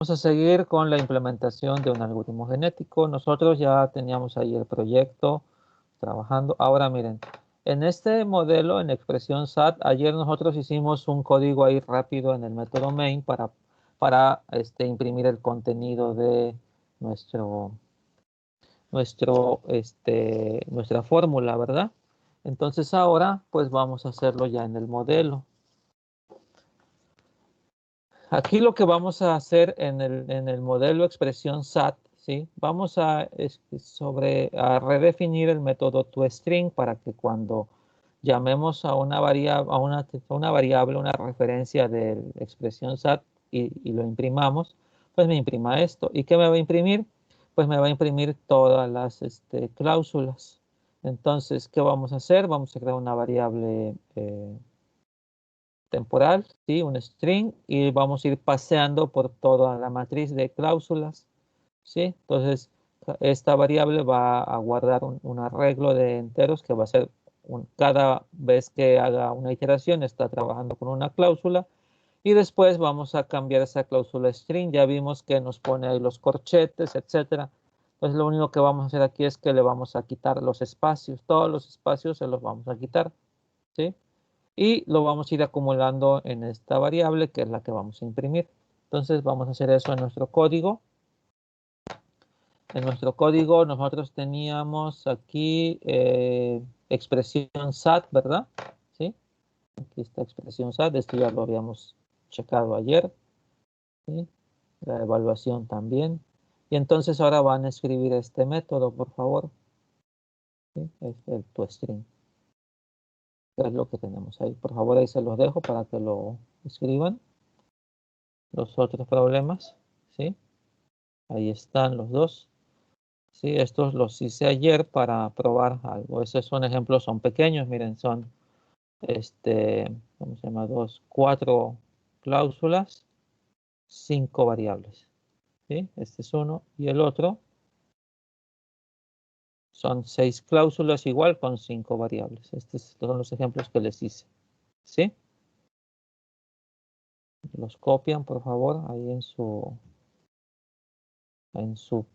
Vamos a seguir con la implementación de un algoritmo genético. Nosotros ya teníamos ahí el proyecto trabajando. Ahora miren, en este modelo, en expresión SAT, ayer nosotros hicimos un código ahí rápido en el método main para imprimir el contenido de nuestra fórmula, ¿verdad? Entonces ahora pues vamos a hacerlo ya en el modelo. Aquí lo que vamos a hacer en el modelo expresión SAT, ¿sí? Vamos a redefinir el método toString para que cuando llamemos a una variable, una referencia de expresión SAT y lo imprimamos, pues me imprima esto. ¿Y qué me va a imprimir? Pues me va a imprimir todas las cláusulas. Entonces, ¿qué vamos a hacer? Vamos a crear una variable temporal, ¿sí? Un string, y vamos a ir paseando por toda la matriz de cláusulas, ¿sí? Entonces, esta variable va a guardar un arreglo de enteros que va a ser cada vez que haga una iteración está trabajando con una cláusula, y después vamos a cambiar esa cláusula string. Ya vimos que nos pone ahí los corchetes, etcétera. Entonces, lo único que vamos a hacer aquí es que le vamos a quitar los espacios. Todos los espacios se los vamos a quitar, ¿sí? Y lo vamos a ir acumulando en esta variable que es la que vamos a imprimir. Entonces vamos a hacer eso en nuestro código. En nuestro código nosotros teníamos aquí expresión SAT, ¿verdad? ¿Sí? Aquí está expresión SAT, esto ya lo habíamos checado ayer, ¿sí? La evaluación también. Y entonces ahora van a escribir este método, por favor, ¿sí? Es el toString. Es lo que tenemos ahí. Por favor, ahí se los dejo para que lo escriban. Los otros problemas, ¿sí? Ahí están los dos. Sí, estos los hice ayer para probar algo. Esos son ejemplos, son pequeños, miren, son, ¿cómo se llama? 4 cláusulas, 5 variables. ¿Sí? Este es uno. Y el otro son 6 cláusulas igual con 5 variables. Estos son los ejemplos que les hice. ¿Sí? Los copian, por favor, ahí en su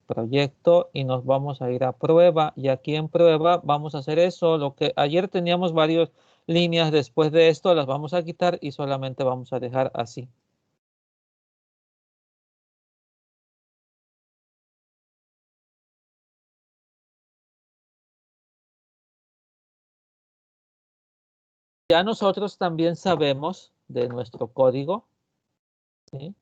proyecto y nos vamos a ir a prueba, y aquí en prueba vamos a hacer eso. Lo que ayer teníamos varias líneas, después de esto las vamos a quitar y solamente vamos a dejar así. Ya nosotros también sabemos de nuestro código, ¿sí?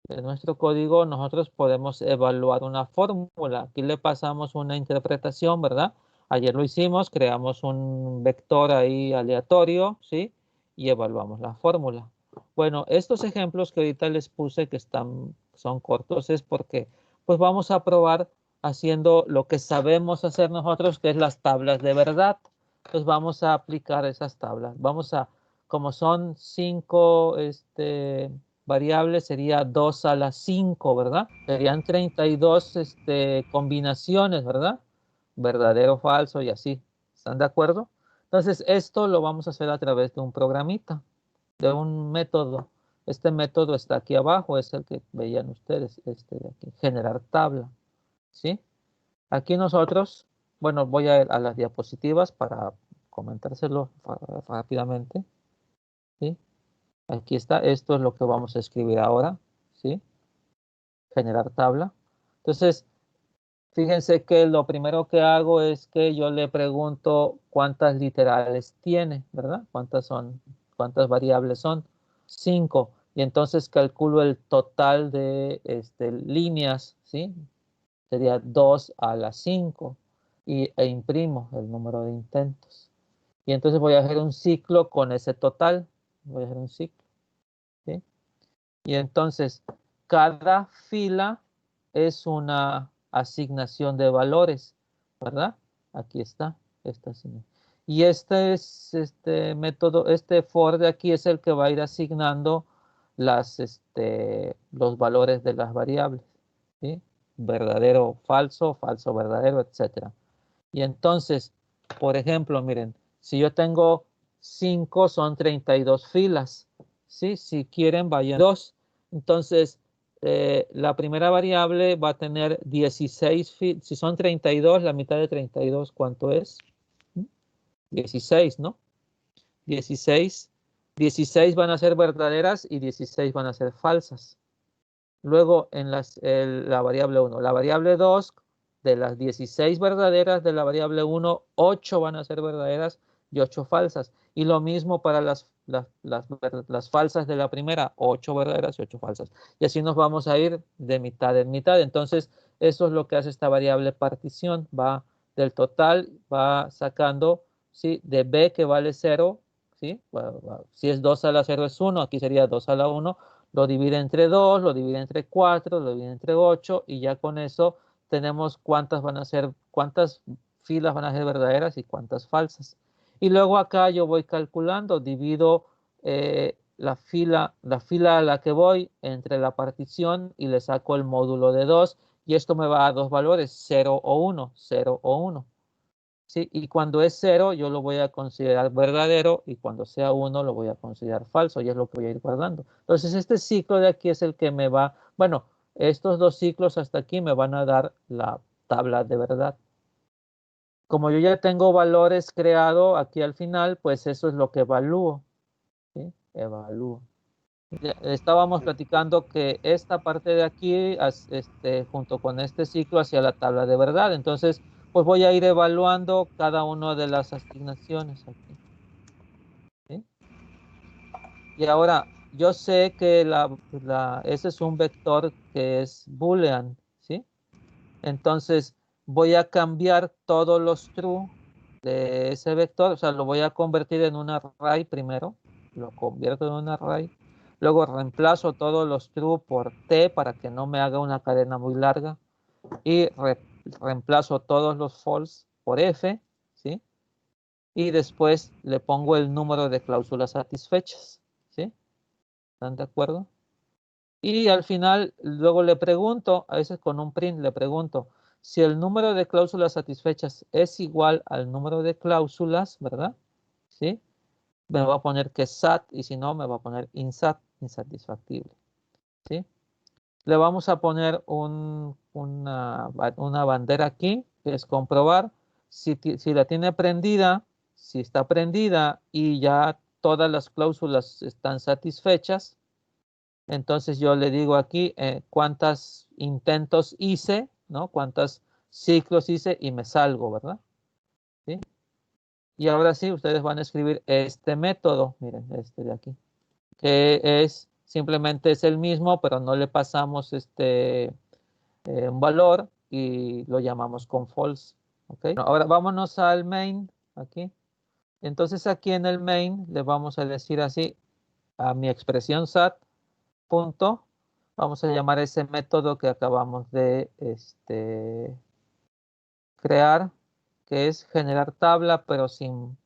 De nuestro código nosotros podemos evaluar una fórmula. Aquí le pasamos una interpretación, ¿verdad? Ayer lo hicimos, creamos un vector ahí aleatorio, ¿sí? Y evaluamos la fórmula. Bueno, estos ejemplos que ahorita les puse que son cortos es porque pues vamos a probar haciendo lo que sabemos hacer nosotros, que es las tablas de verdad. Entonces vamos a aplicar esas tablas. Como son 5, variable sería 2 a la 5, ¿verdad? Serían 32 combinaciones, ¿verdad? Verdadero, falso y así. ¿Están de acuerdo? Entonces, esto lo vamos a hacer a través de un programita, de un método. Este método está aquí abajo, es el que veían ustedes, este de aquí, generar tabla, ¿sí? Aquí nosotros, bueno, voy a las diapositivas para comentárselo rápidamente, ¿sí? Aquí está, esto es lo que vamos a escribir ahora, ¿sí? Generar tabla. Entonces, fíjense que lo primero que hago es que yo le pregunto cuántas literales tiene, ¿verdad? ¿Cuántas variables son? 5. Y entonces calculo el total de líneas, ¿sí? Sería 2 a la 5. E imprimo el número de intentos. Y entonces voy a hacer un ciclo con ese total. Voy a hacer un ciclo, ¿sí? Y entonces, cada fila es una asignación de valores, ¿verdad? Aquí está, esta asignación. Y este método, este for de aquí es el que va a ir asignando los valores de las variables, ¿sí? Verdadero, falso, falso, verdadero, etc. Y entonces, por ejemplo, miren, si yo tengo 5, son 32 filas, ¿sí? Si quieren, vayan 2. Entonces, la primera variable va a tener 16 filas. Si son 32, la mitad de 32, ¿cuánto es? 16, ¿no? 16. 16 van a ser verdaderas y 16 van a ser falsas. Luego en la variable 1. La variable 2, de las 16 verdaderas de la variable 1, 8 van a ser verdaderas y 8 falsas. Y lo mismo para las falsas de la primera, 8 verdaderas y 8 falsas. Y así nos vamos a ir de mitad en mitad. Entonces, eso es lo que hace esta variable partición. Va del total, va sacando, ¿sí?, de b, que vale 0, ¿sí? Si es 2 a la 0 es 1, aquí sería 2 a la 1. Lo divide entre 2, lo divide entre 4, lo divide entre 8 y ya con eso tenemos cuántas filas van a ser verdaderas y cuántas falsas. Y luego acá yo voy calculando, divido la fila a la que voy entre la partición y le saco el módulo de 2 y esto me va a dos valores, 0 o 1, 0 o 1. ¿Sí? Y cuando es 0 yo lo voy a considerar verdadero y cuando sea 1 lo voy a considerar falso y es lo que voy a ir guardando. Entonces este ciclo de aquí es el que me va, bueno, estos dos ciclos hasta aquí me van a dar la tabla de verdad. Como yo ya tengo valores creados aquí al final, pues eso es lo que evalúo. ¿Sí? Evalúo. Estábamos platicando que esta parte de aquí, junto con este ciclo hacia la tabla de verdad. Entonces, pues voy a ir evaluando cada una de las asignaciones aquí. ¿Sí? Y ahora, yo sé que ese es un vector que es boolean, ¿sí? Entonces, voy a cambiar todos los true de ese vector, o sea, lo voy a convertir en un array primero, lo convierto en un array, luego reemplazo todos los true por t para que no me haga una cadena muy larga y reemplazo todos los false por f, ¿sí? Y después le pongo el número de cláusulas satisfechas, ¿sí? ¿Están de acuerdo? Y al final, luego le pregunto, a veces con un print le pregunto, si el número de cláusulas satisfechas es igual al número de cláusulas, ¿verdad? ¿Sí? Me va a poner que SAT y si no, me va a poner INSAT, insatisfactible. ¿Sí? Le vamos a poner una bandera aquí, que es comprobar si la tiene prendida, si está prendida y ya todas las cláusulas están satisfechas. Entonces yo le digo aquí cuántos intentos hice, ¿no? Cuántos ciclos hice y me salgo, ¿verdad? ¿Sí? Y ahora sí, ustedes van a escribir este método, miren, este de aquí, que simplemente es el mismo, pero no le pasamos un valor y lo llamamos con false. ¿Ok? Bueno, ahora vámonos al main, aquí. Entonces aquí en el main le vamos a decir así a mi expresión SAT, punto. Vamos a llamar ese método que acabamos de crear, que es generar tabla, pero sin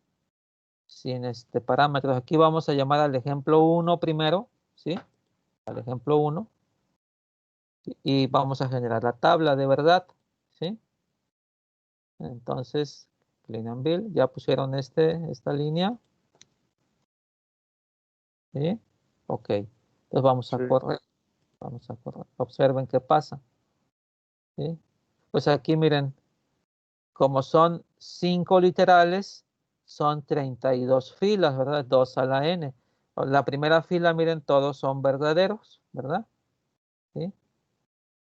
parámetros. Aquí vamos a llamar al ejemplo 1 primero, ¿sí? Al ejemplo 1. Y vamos a generar la tabla de verdad, ¿sí? Entonces, clean and build, ya pusieron esta línea. ¿Sí? Ok. Entonces vamos a correr. Vamos a correr. Observen qué pasa. ¿Sí? Pues aquí miren, como son 5 literales, son 32 filas, ¿verdad? 2 a la n. La primera fila, miren, todos son verdaderos, ¿verdad? ¿Sí?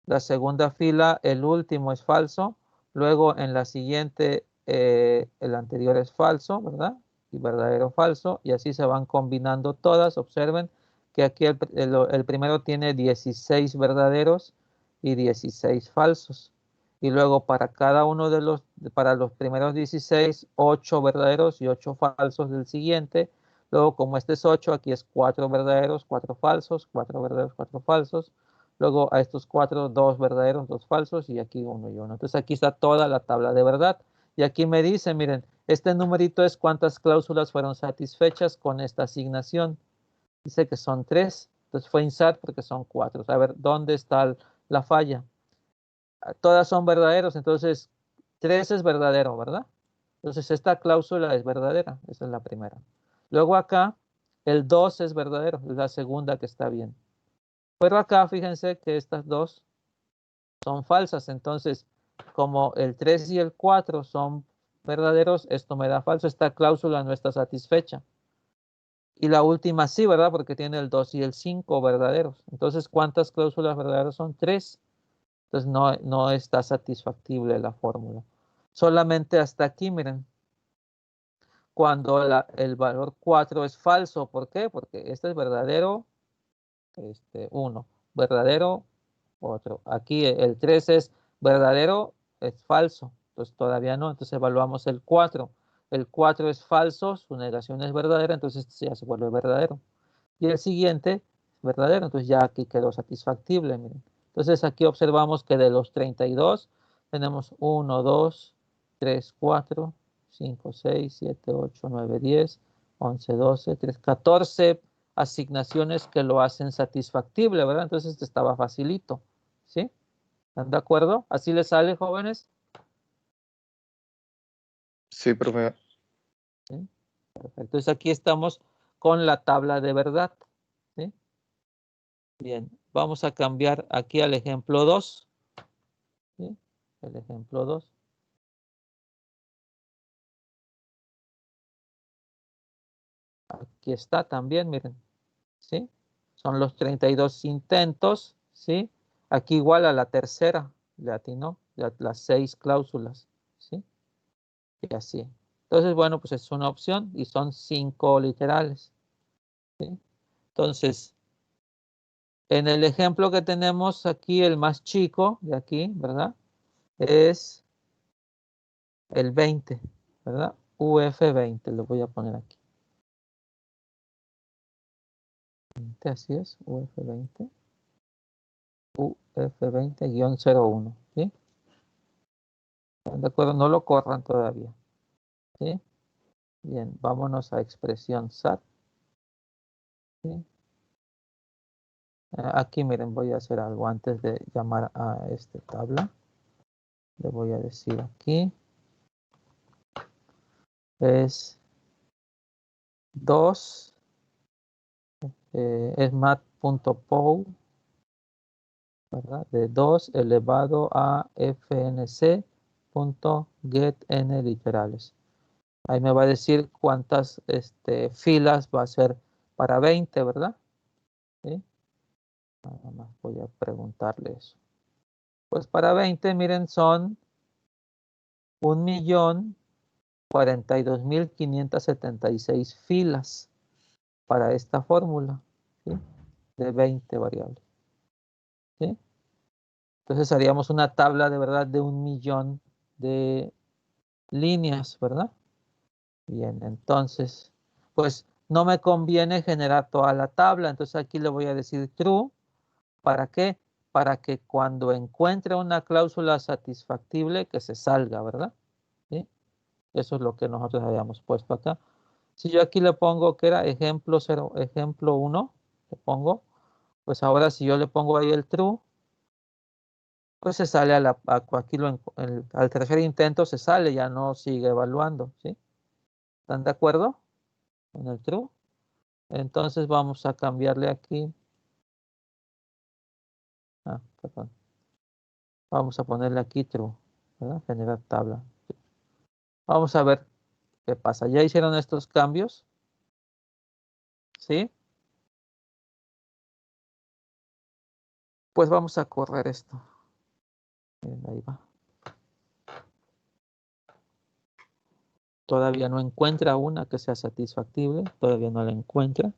La segunda fila, el último es falso. Luego en la siguiente, el anterior es falso, ¿verdad? Y verdadero, falso. Y así se van combinando todas. Observen que aquí el primero tiene 16 verdaderos y 16 falsos. Y luego para cada uno para los primeros 16, 8 verdaderos y 8 falsos del siguiente. Luego como este es 8, aquí es 4 verdaderos, 4 falsos, 4 verdaderos, 4 falsos. Luego a estos 4, 2 verdaderos, 2 falsos y aquí 1 y 1. Entonces aquí está toda la tabla de verdad. Y aquí me dice, miren, este numerito es cuántas cláusulas fueron satisfechas con esta asignación. Dice que son 3. Entonces fue insert porque son 4. A ver, ¿dónde está la falla? Todas son verdaderos, entonces 3 es verdadero, ¿verdad? Entonces esta cláusula es verdadera. Esa es la primera. Luego acá, el 2 es verdadero. Es la segunda que está bien. Pero acá fíjense que estas dos son falsas. Entonces, como el 3 y el 4 son verdaderos, esto me da falso. Esta cláusula no está satisfecha. Y la última sí, ¿verdad? Porque tiene el 2 y el 5 verdaderos. Entonces, ¿cuántas cláusulas verdaderas son? 3. Entonces, no está satisfactible la fórmula. Solamente hasta aquí, miren. Cuando el valor 4 es falso. ¿Por qué? Porque este es verdadero, 1. Verdadero, otro. Aquí el 3 es verdadero, es falso. Entonces, todavía no. Entonces, evaluamos el 4. El 4 es falso, su negación es verdadera, entonces ya se vuelve verdadero. Y el siguiente, verdadero, entonces ya aquí quedó satisfactible, miren. Entonces aquí observamos que de los 32 tenemos 1, 2, 3, 4, 5, 6, 7, 8, 9, 10, 11, 12, 13, 14 asignaciones que lo hacen satisfactible, ¿verdad? Entonces este estaba facilito, ¿sí? ¿Están de acuerdo? ¿Así les sale, jóvenes? Sí, profe. ¿Sí? Perfecto. Entonces aquí estamos con la tabla de verdad, ¿sí? Bien, vamos a cambiar aquí al ejemplo 2. ¿Sí? El ejemplo 2. Aquí está también, miren. ¿Sí? Son los 32 intentos, ¿sí? Aquí igual a la tercera, le atinó, las 6 cláusulas, ¿sí? Y así. Entonces, bueno, pues es una opción y son 5 literales, ¿sí? Entonces, en el ejemplo que tenemos aquí, el más chico de aquí, ¿verdad? Es el 20, ¿verdad? UF20, lo voy a poner aquí. Así es, UF20. UF20-01, ¿sí? ¿Están de acuerdo? No lo corran todavía, ¿sí? Bien, vámonos a expresión SAT, ¿sí? Aquí, miren, voy a hacer algo antes de llamar a esta tabla. Le voy a decir aquí. Es 2, es mat.pow, ¿verdad? De 2 elevado a fnc.getn literales. Ahí me va a decir cuántas filas va a ser para 20, ¿verdad? ¿Sí? Nada más voy a preguntarle eso. Pues para 20, miren, son 1.042.576 filas para esta fórmula, ¿sí? De 20 variables, ¿sí? Entonces haríamos una tabla de verdad de 1.000.000 de líneas, ¿verdad? Bien, entonces, pues no me conviene generar toda la tabla, entonces aquí le voy a decir true. ¿Para qué? Para que cuando encuentre una cláusula satisfactible que se salga, ¿verdad? ¿Sí? Eso es lo que nosotros habíamos puesto acá. Si yo aquí le pongo que era ejemplo 0, ejemplo 1, le pongo, pues ahora si yo le pongo ahí el true, pues se sale aquí al tercer intento se sale, ya no sigue evaluando, ¿sí? ¿Están de acuerdo con el true? Entonces vamos a cambiarle aquí. Perdón. Vamos a ponerle aquí true, ¿verdad? Generar tabla. Vamos a ver qué pasa. ¿Ya hicieron estos cambios? ¿Sí? Pues vamos a correr esto. Miren, ahí va. Todavía no encuentra una que sea satisfactible. Todavía no la encuentra.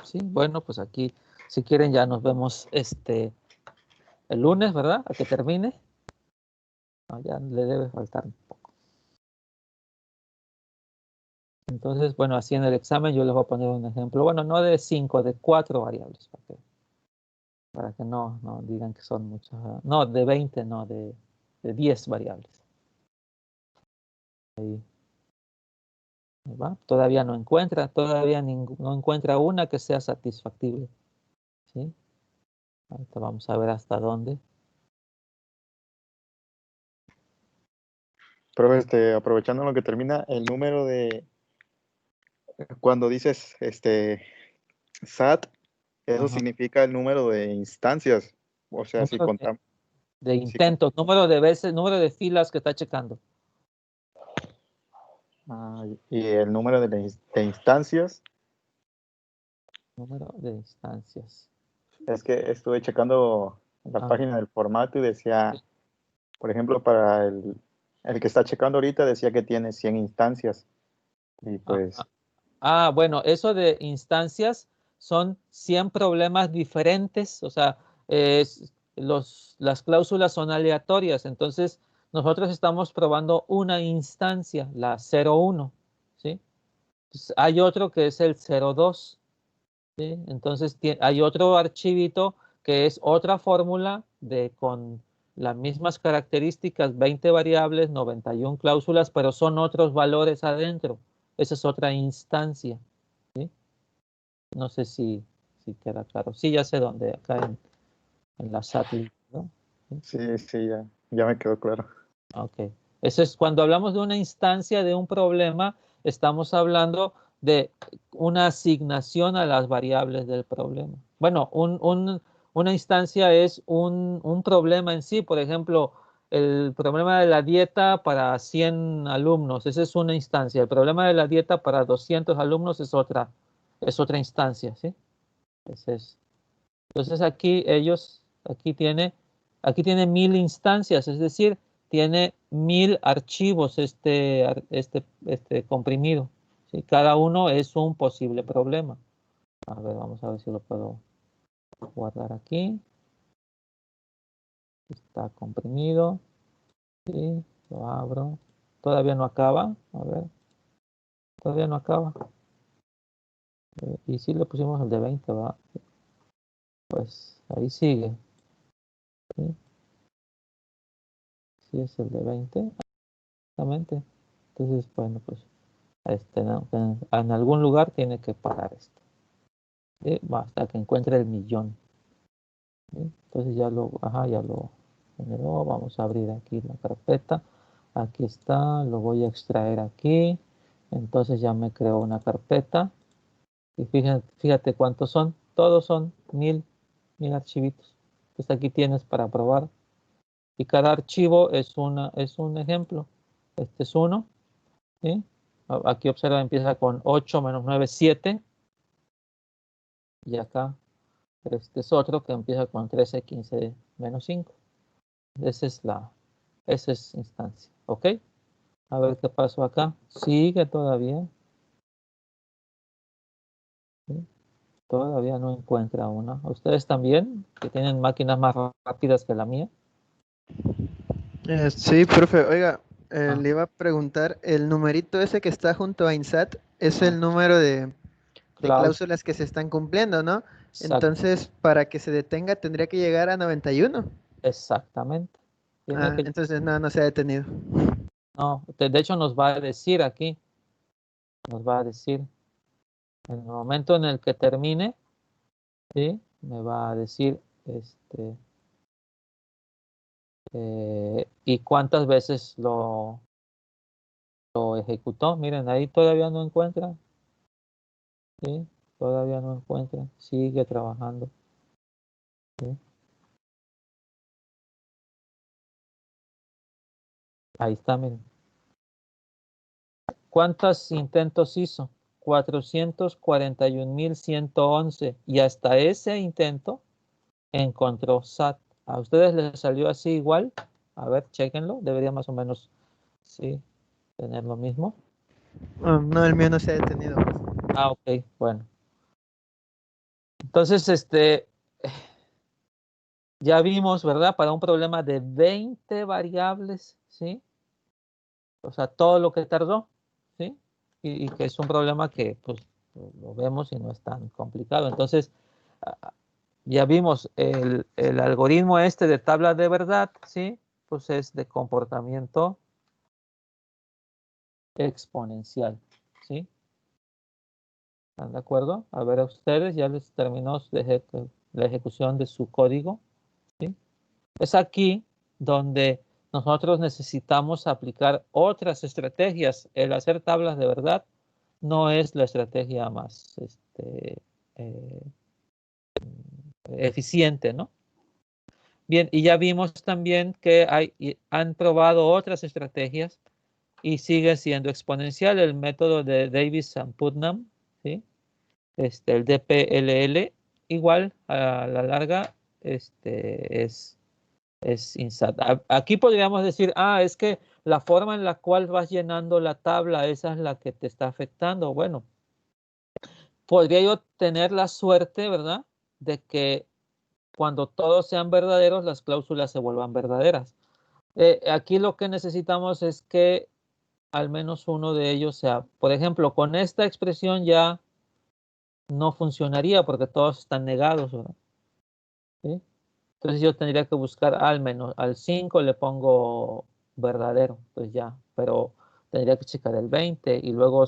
Sí, bueno, pues aquí, si quieren, ya nos vemos el lunes, ¿verdad? A que termine. No, ya le debe faltar un poco. Entonces, bueno, así en el examen yo les voy a poner un ejemplo. Bueno, no de 5, de 4 variables. Para que no digan que son muchas. No, de 20, no, de 10 variables. Ahí va. Todavía no encuentra, no encuentra una que sea satisfactible. ¿Sí? Ahorita vamos a ver hasta dónde. Pero aprovechando lo que termina, el número de, cuando dices SAT, eso Ajá. significa el número de instancias. O sea, si Número contamos, de si, con- intentos, número de veces, número de filas que está checando. y el número de instancias, Número de instancias. es que estuve checando la Ah, página del formato y decía, sí. por ejemplo, para el que está checando ahorita decía que tiene 100 instancias. Y Ah, pues, ah. Bueno, eso de instancias son 100 problemas diferentes, o sea, las cláusulas son aleatorias, entonces nosotros estamos probando una instancia, la 01, ¿sí? Pues hay otro que es el 02, ¿sí? Entonces hay otro archivito que es otra fórmula con las mismas características, 20 variables, 91 cláusulas, pero son otros valores adentro. Esa es otra instancia, ¿sí? No sé si queda claro. Sí, ya sé dónde, acá en la SAT, ¿no? ¿Sí? sí, ya me quedó claro. Ok. Eso es cuando hablamos de una instancia de un problema, estamos hablando de una asignación a las variables del problema. Bueno, una instancia es un problema en sí. Por ejemplo, el problema de la dieta para 100 alumnos, esa es una instancia. El problema de la dieta para 200 alumnos es otra instancia, ¿sí? Ese es. Entonces aquí tiene 1000 instancias, es decir, tiene 1000 archivos este comprimido, ¿sí? Cada uno es un posible problema. A ver, vamos a ver si lo puedo guardar aquí. Está comprimido. Sí, lo abro. Todavía no acaba. A ver, todavía no acaba. Y si le pusimos el de 20, va. Pues ahí sigue. ¿Sí? Sí, es el de 20. Exactamente. Entonces, bueno, pues no, en algún lugar tiene que parar esto. ¿Sí? Hasta que encuentre el millón. ¿Sí? Entonces ya lo generó. Vamos a abrir aquí la carpeta. Aquí está, lo voy a extraer aquí. Entonces ya me creó una carpeta. Y fíjate cuántos son. Todos son 1000 archivitos. Entonces aquí tienes para probar. Y cada archivo es un ejemplo. Este es uno. ¿Sí? Aquí observa, empieza con 8 menos 9 7. Y acá este es otro que empieza con 13 15 menos 5. Esa es instancia. ¿Ok? A ver qué pasó acá. Sigue todavía. ¿Sí? Todavía no encuentra una. ¿Ustedes también? Que tienen máquinas más rápidas que la mía. Sí, profe, oiga, Ah, le iba a preguntar, el numerito ese que está junto a INSAT es el número de Klaus, cláusulas que se están cumpliendo, ¿no? exacto, Entonces, para que se detenga tendría que llegar a 91. exactamente. Tiene que, Entonces no se ha detenido. no, de hecho nos va a decir aquí, nos va a decir, en el momento en el que termine, ¿sí? Me va a decir, y cuántas veces lo ejecutó. Miren, ahí todavía no encuentra, ¿sí? Todavía no encuentra, sigue trabajando, ¿sí? Ahí está, miren. ¿Cuántos intentos hizo? 441.111. Y hasta ese intento encontró SAT. ¿A ustedes les salió así igual? A ver, chéquenlo. Debería más o menos, sí, tener lo mismo. No, el mío no se ha detenido. Ok, bueno. Entonces, ya vimos, ¿verdad? Para un problema de 20 variables, ¿sí? O sea, todo lo que tardó, ¿sí? Y que es un problema que, pues, lo vemos y no es tan complicado. Entonces, ya vimos el algoritmo de tabla de verdad, ¿sí? Pues es de comportamiento exponencial, ¿sí? ¿Están de acuerdo? A ver, a ustedes ya les terminó la ejecución de su código, ¿sí? Es aquí donde nosotros necesitamos aplicar otras estrategias. El hacer tablas de verdad no es la estrategia más eh, eficiente, ¿no? Bien, y ya vimos también que han probado otras estrategias y sigue siendo exponencial el método de Davis and Putnam, ¿sí? El DPLL, igual a la larga, es INSAT. Aquí podríamos decir, es que la forma en la cual vas llenando la tabla, esa es la que te está afectando. Bueno, podría yo tener la suerte, ¿verdad?, de que cuando todos sean verdaderos, las cláusulas se vuelvan verdaderas. Aquí lo que necesitamos es que al menos uno de ellos sea, por ejemplo, con esta expresión ya no funcionaría porque todos están negados, ¿verdad? ¿Sí? Entonces yo tendría que buscar al menos, al 5 le pongo verdadero, pues ya, pero tendría que checar el 20 y luego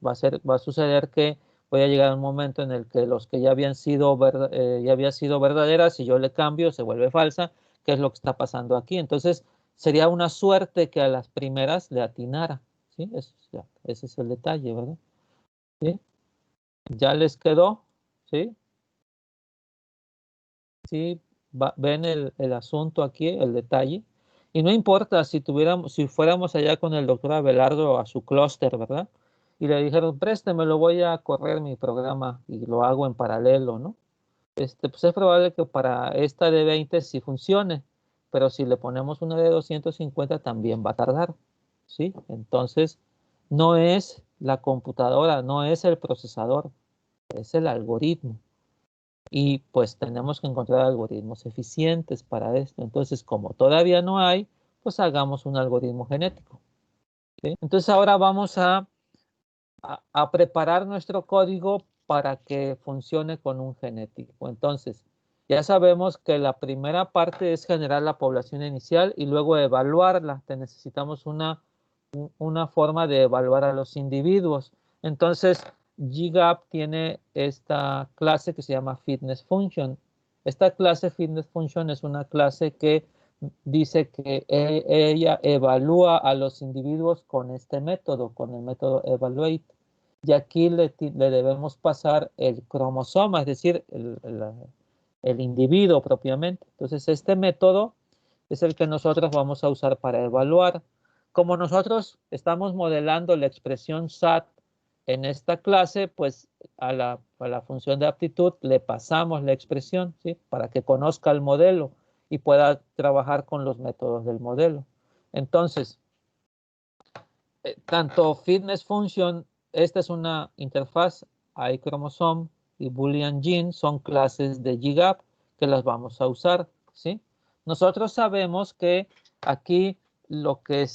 va a suceder que voy a llegar a un momento en el que los que ya habían sido, ya había sido verdaderas, si yo le cambio, se vuelve falsa, que es lo que está pasando aquí. Entonces sería una suerte que a las primeras le atinara, ¿sí? Ese es el detalle, ¿verdad? ¿Sí? ¿Ya les quedó? ¿Sí? ¿Sí? Ven el asunto aquí, el detalle. Y no importa si fuéramos allá con el doctor Abelardo a su clúster, ¿verdad? Y le dijeron, présteme, lo voy a correr mi programa y lo hago en paralelo, ¿no? Pues es probable que para esta de 20 sí funcione, pero si le ponemos una de 250 también va a tardar, ¿sí? Entonces, no es la computadora, no es el procesador, es el algoritmo. Y pues tenemos que encontrar algoritmos eficientes para esto. Entonces, como todavía no hay, pues hagamos un algoritmo genético, ¿sí? Entonces ahora vamos a preparar nuestro código para que funcione con un genético. Entonces, ya sabemos que la primera parte es generar la población inicial y luego evaluarla. Necesitamos una forma de evaluar a los individuos. Entonces, GGAP tiene esta clase que se llama Fitness Function. Esta clase Fitness Function es una clase que dice que ella evalúa a los individuos con este método, con el método evaluate. Y aquí le debemos pasar el cromosoma, es decir, el individuo propiamente. Entonces, este método es el que nosotros vamos a usar para evaluar. Como nosotros estamos modelando la expresión SAT en esta clase, pues a la función de aptitud le pasamos la expresión, ¿sí?, para que conozca el modelo y pueda trabajar con los métodos del modelo. Entonces, tanto Fitness Function, esta es una interfaz, iChromosome y Boolean Gene son clases de GGAP que las vamos a usar, ¿sí? Nosotros sabemos que aquí lo que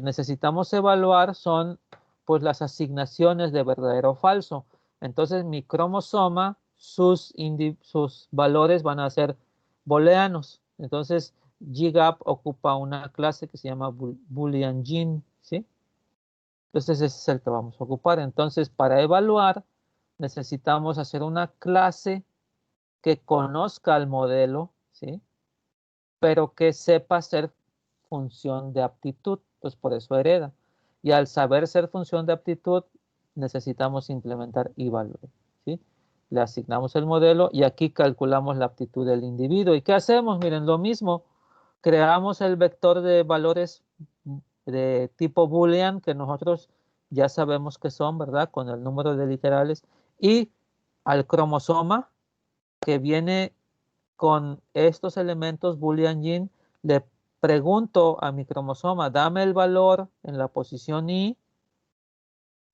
necesitamos evaluar son pues las asignaciones de verdadero o falso. Entonces mi cromosoma, sus valores van a ser booleanos. Entonces GGAP ocupa una clase que se llama Boolean Gene, ¿sí? Entonces ese es el que vamos a ocupar. Entonces para evaluar necesitamos hacer una clase que conozca el modelo, ¿sí?, pero que sepa ser función de aptitud. Pues por eso hereda. Y al saber ser función de aptitud necesitamos implementar evaluate, ¿sí? Le asignamos el modelo y aquí calculamos la aptitud del individuo. ¿Y qué hacemos? Miren, lo mismo. Creamos el vector de valores de tipo boolean que nosotros ya sabemos que son, ¿verdad?, con el número de literales, y al cromosoma que viene con estos elementos Boolean Gene, le pregunto a mi cromosoma, dame el valor en la posición I,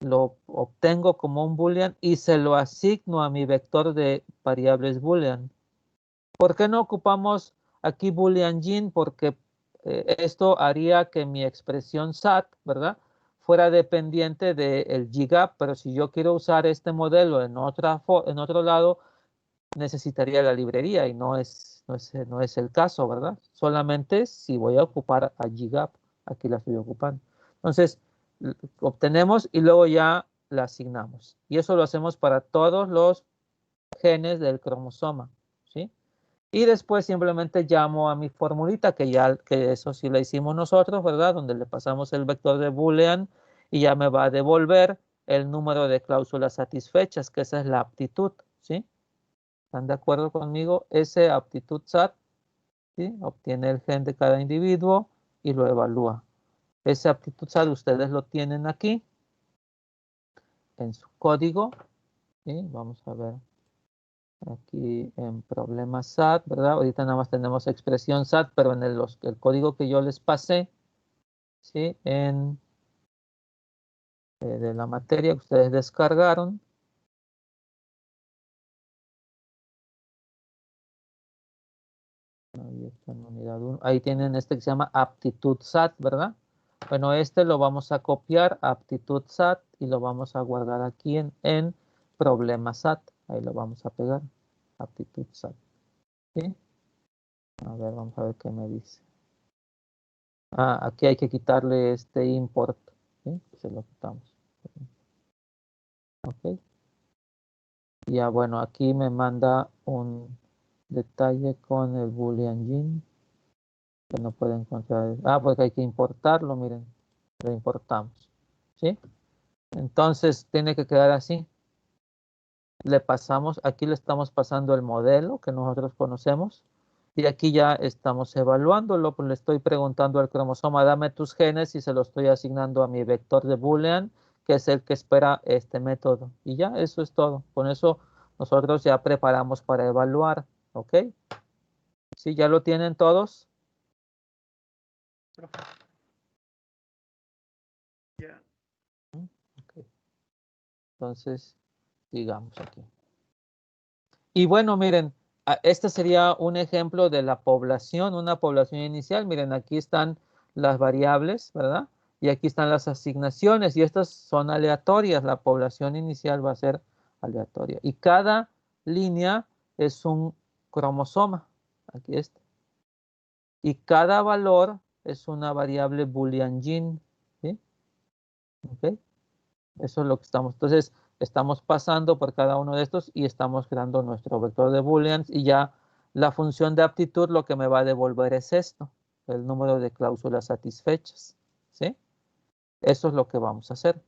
lo obtengo como un Boolean y se lo asigno a mi vector de variables Boolean. ¿Por qué no ocupamos aquí Boolean Gene? Porque esto haría que mi expresión SAT, ¿verdad?, fuera dependiente del GGAP, pero si yo quiero usar este modelo en otro lado, necesitaría la librería y no es el caso, ¿verdad? Solamente si voy a ocupar a GGAP, aquí la estoy ocupando. Entonces, obtenemos y luego ya la asignamos. Y eso lo hacemos para todos los genes del cromosoma, ¿sí? Y después simplemente llamo a mi formulita, que eso sí la hicimos nosotros, ¿verdad? Donde le pasamos el vector de Boolean y ya me va a devolver el número de cláusulas satisfechas, que esa es la aptitud, ¿sí? ¿Están de acuerdo conmigo? Ese aptitud SAT, ¿sí? Obtiene el gen de cada individuo y lo evalúa. Ese aptitud SAT ustedes lo tienen aquí en su código, ¿sí? Vamos a ver. Aquí en problemas SAT, ¿verdad? Ahorita nada más tenemos expresión SAT, pero en el código que yo les pasé, ¿sí? De la materia que ustedes descargaron. Ahí está en unidad 1. Ahí tienen este que se llama aptitud SAT, ¿verdad? Bueno, este lo vamos a copiar, aptitud SAT, y lo vamos a guardar aquí en problemas SAT. Ahí lo vamos a pegar, aptitud SAT. ¿Sí? A ver, vamos a ver qué me dice. Aquí hay que quitarle este import, ¿sí? Se lo quitamos. Ok. Ya, bueno, aquí me manda un detalle con el Boolean Gene, que no puede encontrar. Porque hay que importarlo, miren, lo importamos, ¿sí? Entonces tiene que quedar así. Le pasamos, aquí le estamos pasando el modelo que nosotros conocemos. Y aquí ya estamos evaluándolo, pues le estoy preguntando al cromosoma, dame tus genes y se lo estoy asignando a mi vector de Boolean, que es el que espera este método. Y ya, eso es todo. Con eso nosotros ya preparamos para evaluar, ¿ok? ¿Sí? ¿Ya lo tienen todos? Ya. Okay. Entonces, digamos aquí. Y bueno, miren, este sería un ejemplo de la población, una población inicial. Miren, aquí están las variables, ¿verdad? Y aquí están las asignaciones y estas son aleatorias. La población inicial va a ser aleatoria. Y cada línea es un cromosoma. Aquí está. Y cada valor es una variable Boolean Gene. ¿Sí? ¿Ok? Eso es lo que estamos. Entonces, estamos pasando por cada uno de estos y estamos creando nuestro vector de booleans y ya la función de aptitud lo que me va a devolver es esto, el número de cláusulas satisfechas. ¿Sí? Eso es lo que vamos a hacer.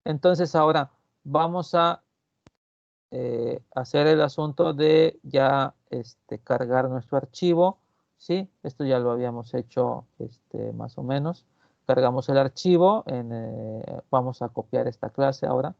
Entonces, ahora vamos a hacer el asunto de ya cargar nuestro archivo. ¿Sí? Esto ya lo habíamos hecho más o menos. Cargamos el archivo, vamos a copiar esta clase ahora.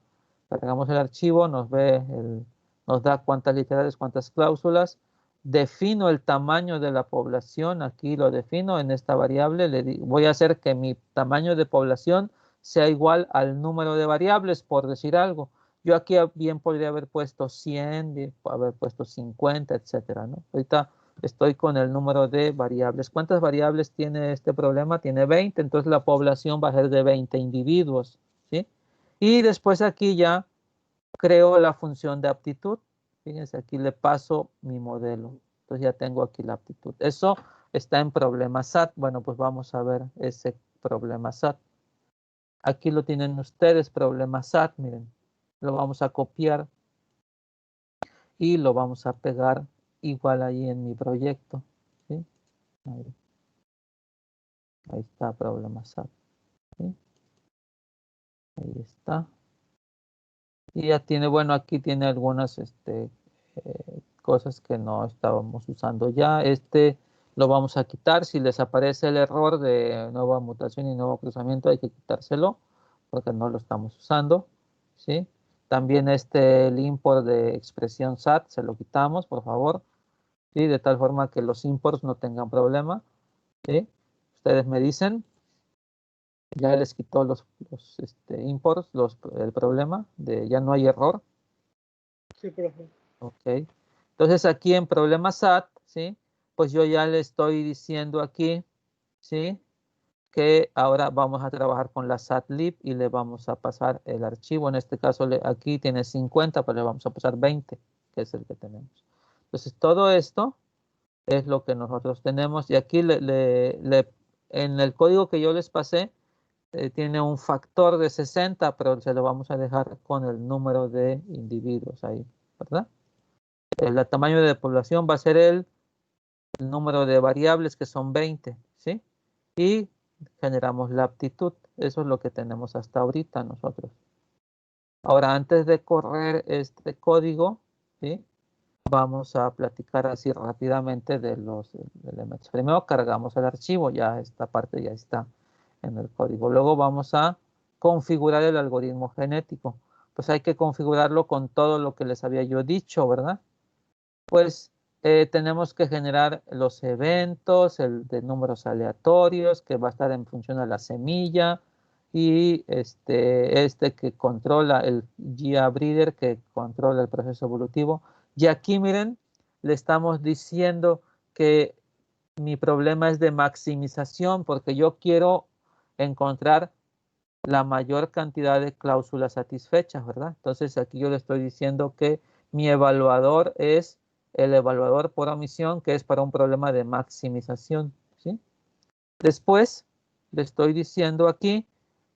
Cargamos el archivo, nos da cuántas literales, cuántas cláusulas. Defino el tamaño de la población, aquí lo defino en esta variable. Voy a hacer que mi tamaño de población sea igual al número de variables, por decir algo. Yo aquí bien podría haber puesto 100, haber puesto 50, etcétera, ¿no? Ahorita estoy con el número de variables. ¿Cuántas variables tiene este problema? Tiene 20, entonces la población va a ser de 20 individuos, ¿sí? Y después aquí ya creo la función de aptitud. Fíjense, aquí le paso mi modelo. Entonces ya tengo aquí la aptitud. Eso está en problema SAT. Bueno, pues vamos a ver ese problema SAT. Aquí lo tienen ustedes, problema SAT, miren. Lo vamos a copiar y lo vamos a pegar igual ahí en mi proyecto. ¿Sí? Ahí está, problema SAT. ¿Sí? Ahí está. Y ya tiene, bueno, aquí tiene algunas cosas que no estábamos usando ya. Lo vamos a quitar. Si les aparece el error de nueva mutación y nuevo cruzamiento, hay que quitárselo porque no lo estamos usando. ¿Sí? También el import de expresión SAT, se lo quitamos, por favor. ¿Sí? De tal forma que los imports no tengan problema. ¿Sí? Ustedes me dicen. Ya les quitó los imports, el problema, ya no hay error. Sí, profe. Ok. Entonces aquí en problema SAT, ¿sí? Pues yo ya le estoy diciendo aquí, ¿sí? Que ahora vamos a trabajar con la SATlib y le vamos a pasar el archivo. En este caso aquí tiene 50, pero le vamos a pasar 20, que es el que tenemos. Entonces todo esto es lo que nosotros tenemos. Y aquí en el código que yo les pasé, tiene un factor de 60, pero se lo vamos a dejar con el número de individuos ahí, ¿verdad? El tamaño de población va a ser el número de variables, que son 20, ¿sí? Y generamos la aptitud. Eso es lo que tenemos hasta ahorita nosotros. Ahora, antes de correr este código, ¿sí?, vamos a platicar así rápidamente de los elementos. Primero cargamos el archivo, ya esta parte ya está en el código. Luego vamos a configurar el algoritmo genético. Pues hay que configurarlo con todo lo que les había yo dicho, ¿verdad? Pues tenemos que generar los eventos, el de números aleatorios, que va a estar en función de la semilla, y este que controla el GA Breeder, que controla el proceso evolutivo. Y aquí, miren, le estamos diciendo que mi problema es de maximización, porque yo quiero encontrar la mayor cantidad de cláusulas satisfechas, ¿verdad? Entonces aquí yo le estoy diciendo que mi evaluador es el evaluador por omisión, que es para un problema de maximización, ¿sí? Después le estoy diciendo aquí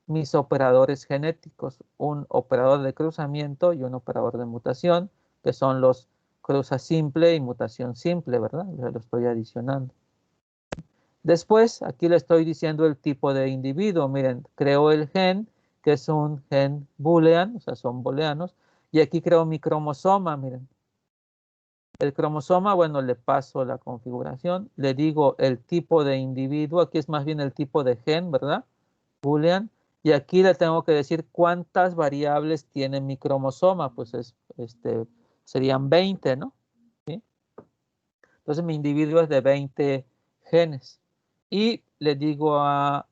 mis operadores genéticos, un operador de cruzamiento y un operador de mutación, que son los cruza simple y mutación simple, ¿verdad? Le lo estoy adicionando. Después, aquí le estoy diciendo el tipo de individuo. Miren, creo el gen, que es un gen boolean, o sea, son booleanos. Y aquí creo mi cromosoma, miren. El cromosoma, bueno, le paso la configuración. Le digo el tipo de individuo. Aquí es más bien el tipo de gen, ¿verdad? Boolean. Y aquí le tengo que decir cuántas variables tiene mi cromosoma. Pues serían 20, ¿no? ¿Sí? Entonces mi individuo es de 20 genes. Y le digo a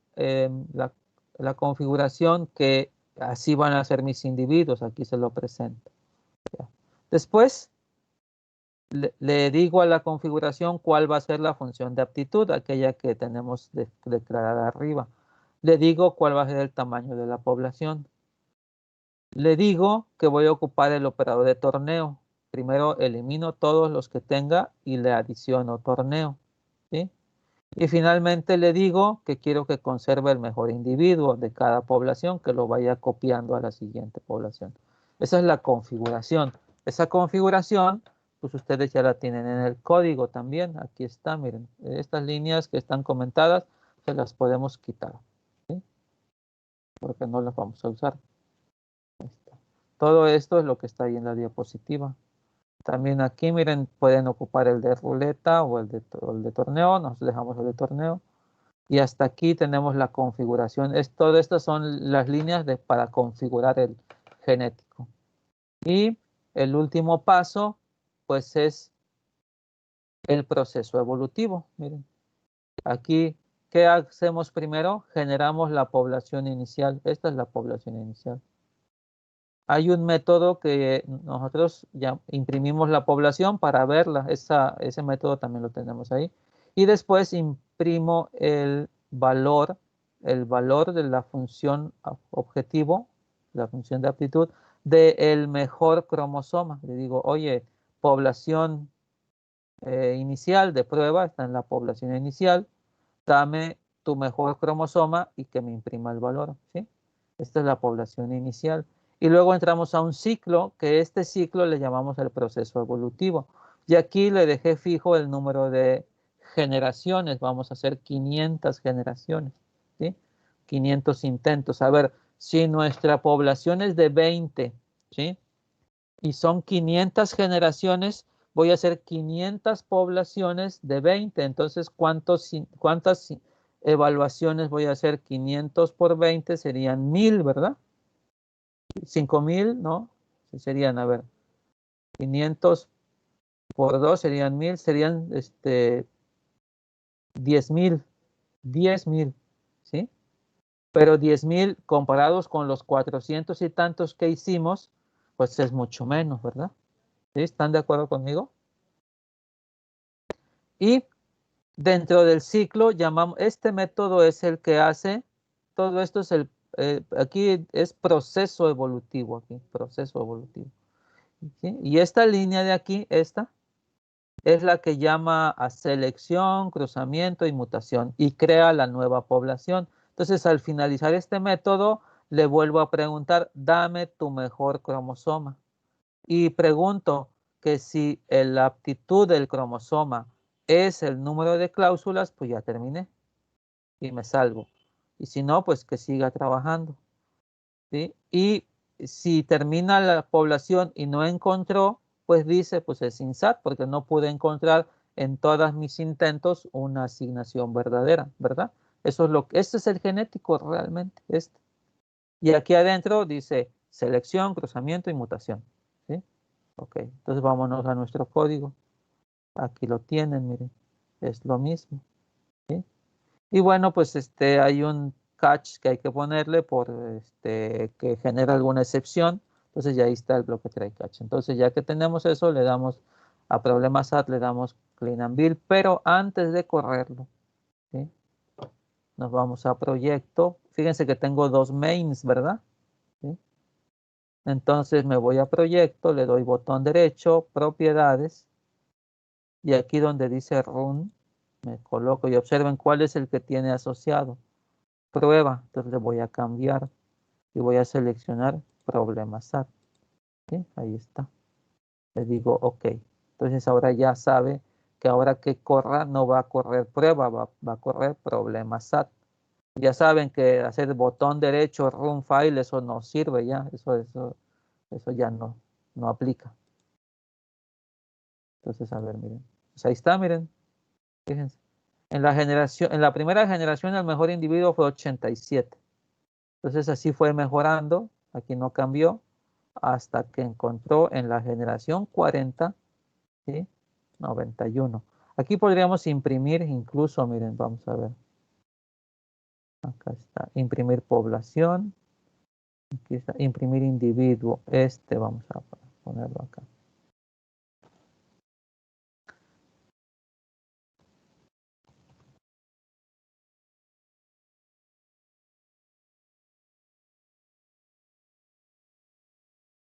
la configuración que así van a ser mis individuos. Aquí se lo presento. ¿Ya? Después le digo a la configuración cuál va a ser la función de aptitud, aquella que tenemos declarada arriba. Le digo cuál va a ser el tamaño de la población. Le digo que voy a ocupar el operador de torneo. Primero elimino todos los que tenga y le adiciono torneo, ¿sí? Y finalmente le digo que quiero que conserve el mejor individuo de cada población, que lo vaya copiando a la siguiente población. Esa es la configuración. Esa configuración, pues ustedes ya la tienen en el código también. Aquí está, miren. Estas líneas que están comentadas, se las podemos quitar, ¿sí? Porque no las vamos a usar. Todo esto es lo que está ahí en la diapositiva. También aquí, miren, pueden ocupar el de ruleta o el de torneo. Nos dejamos el de torneo. Y hasta aquí tenemos la configuración. Todas estas son las líneas para configurar el genético. Y el último paso, pues es el proceso evolutivo. Miren, aquí, ¿qué hacemos primero? Generamos la población inicial. Esta es la población inicial. Hay un método que nosotros ya imprimimos la población para verla. Ese método también lo tenemos ahí. Y después imprimo el valor de la función objetivo, la función de aptitud, del mejor cromosoma. Le digo, oye, población inicial de prueba, está en la población inicial, dame tu mejor cromosoma y que me imprima el valor, ¿sí? Esta es la población inicial. Y luego entramos a un ciclo, que este ciclo le llamamos el proceso evolutivo. Y aquí le dejé fijo el número de generaciones. Vamos a hacer 500 generaciones, ¿sí? 500 intentos. A ver, si nuestra población es de 20, ¿sí? Y son 500 generaciones, voy a hacer 500 poblaciones de 20. Entonces, ¿cuántas evaluaciones voy a hacer? 500 por 20 serían 1000, ¿verdad? 5000, ¿no? Serían, a ver, 500 por 2 serían 1000, serían 10,000, 10,000, ¿sí? Pero 10,000 comparados con los 400 y tantos que hicimos, pues es mucho menos, ¿verdad? ¿Sí? ¿Están de acuerdo conmigo? Y dentro del ciclo llamamos, este método es el que hace, todo esto es aquí es proceso evolutivo, aquí, proceso evolutivo. ¿Sí? Y esta línea de aquí, esta, es la que llama a selección, cruzamiento y mutación y crea la nueva población. Entonces, al finalizar este método, le vuelvo a preguntar, dame tu mejor cromosoma. Y pregunto que si la aptitud del cromosoma es el número de cláusulas, pues ya terminé y me salvo. Y si no, pues que siga trabajando. ¿Sí? Y si termina la población y no encontró, pues dice, pues es INSAT, porque no pude encontrar en todos mis intentos una asignación verdadera, ¿verdad? Eso es este es el genético realmente, este. Y aquí adentro dice selección, cruzamiento y mutación, ¿sí? Ok, entonces vámonos a nuestro código. Aquí lo tienen, miren, es lo mismo, ¿sí? Y bueno, pues hay un catch que hay que ponerle por que genera alguna excepción. Entonces ya ahí está el bloque try catch. Entonces ya que tenemos eso, le damos a problema SAT, le damos clean and build, pero antes de correrlo, ¿sí? Nos vamos a proyecto. Fíjense que tengo dos mains, ¿verdad? ¿Sí? Entonces me voy a proyecto, le doy botón derecho, propiedades, y aquí donde dice run, me coloco y observen cuál es el que tiene asociado. Prueba, entonces le voy a cambiar y voy a seleccionar problema SAT. ¿Sí? Ahí está. Le digo OK. Entonces ahora ya sabe que ahora que corra no va a correr prueba, va a correr problema SAT. Ya saben que hacer botón derecho, run file, eso no sirve ya, eso ya no aplica. Entonces, a ver, miren. Pues ahí está, miren. Fíjense. En la primera generación el mejor individuo fue 87. Entonces así fue mejorando. Aquí no cambió. Hasta que encontró en la generación 40, ¿sí? 91. Aquí podríamos imprimir incluso, miren, vamos a ver. Acá está, imprimir población. Aquí está, imprimir individuo. Vamos a ponerlo acá.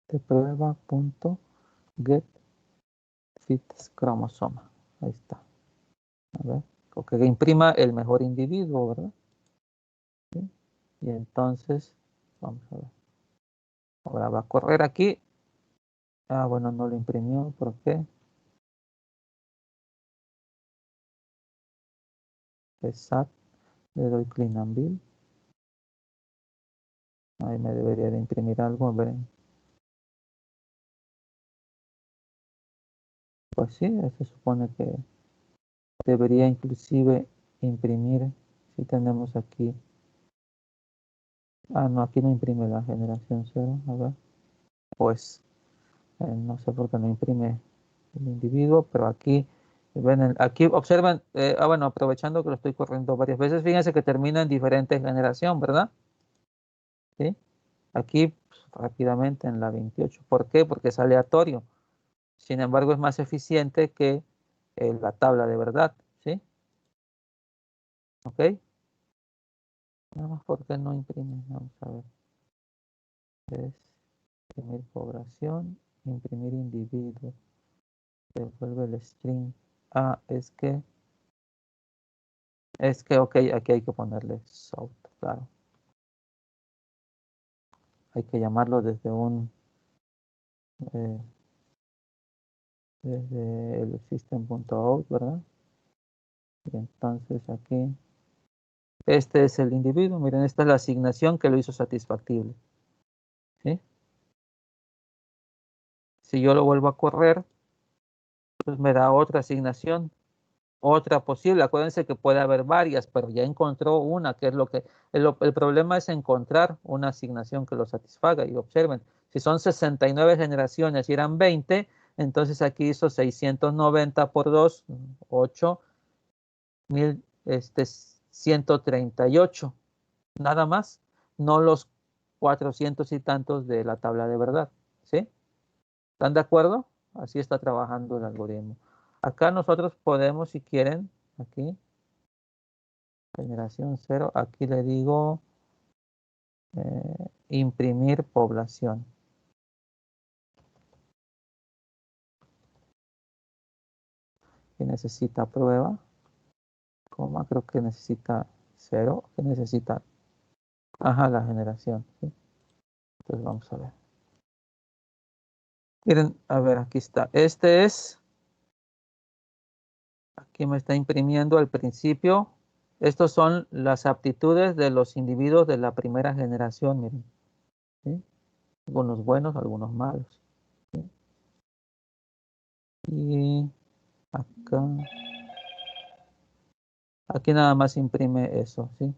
De prueba.get fits cromosoma. Ahí está. A ver, que imprima el mejor individuo, ¿verdad? ¿Sí? Y entonces, vamos a ver. Ahora va a correr aquí. Ah, bueno, no lo imprimió. ¿Por qué? Exacto. Le doy clean and build. Ahí me debería de imprimir algo. A ver. Pues sí, se supone que debería inclusive imprimir. Si tenemos aquí. Ah, no, aquí no imprime la generación 0. A ver. Pues no sé por qué no imprime el individuo, pero aquí, ven, aquí observen, bueno, aprovechando que lo estoy corriendo varias veces, fíjense que termina en diferentes generación, ¿verdad? ¿Sí? Aquí pues, rápidamente en la 28. ¿Por qué? Porque es aleatorio. Sin embargo, es más eficiente que la tabla de verdad, ¿sí? ¿Ok? Nada más porque no imprime. Vamos a ver. Es imprimir población, imprimir individuo. Devuelve el string. Ah, ok, aquí hay que ponerle sort, claro. Hay que llamarlo desde desde el system.out, ¿verdad? Y entonces aquí, este es el individuo, miren, esta es la asignación que lo hizo satisfactible, ¿sí? Si yo lo vuelvo a correr, pues me da otra asignación, otra posible. Acuérdense que puede haber varias, pero ya encontró una, que es lo que... El problema es encontrar una asignación que lo satisfaga. Y observen, si son 69 generaciones y eran 20, entonces aquí hizo 690 por 2, 8.138. Nada más, no los 400 y tantos de la tabla de verdad. ¿Sí? ¿Están de acuerdo? Así está trabajando el algoritmo. Acá nosotros podemos, si quieren, aquí, generación 0, aquí le digo imprimir población. Que necesita prueba, coma, creo que necesita 0, que necesita Ajá, la generación. ¿Sí? Entonces vamos a ver. Miren, a ver, aquí está. Este es, aquí me está imprimiendo al principio. Estos son las aptitudes de los individuos de la primera generación, miren. ¿Sí? Algunos buenos, algunos malos. ¿Sí? Y acá. Aquí nada más imprime eso, ¿sí?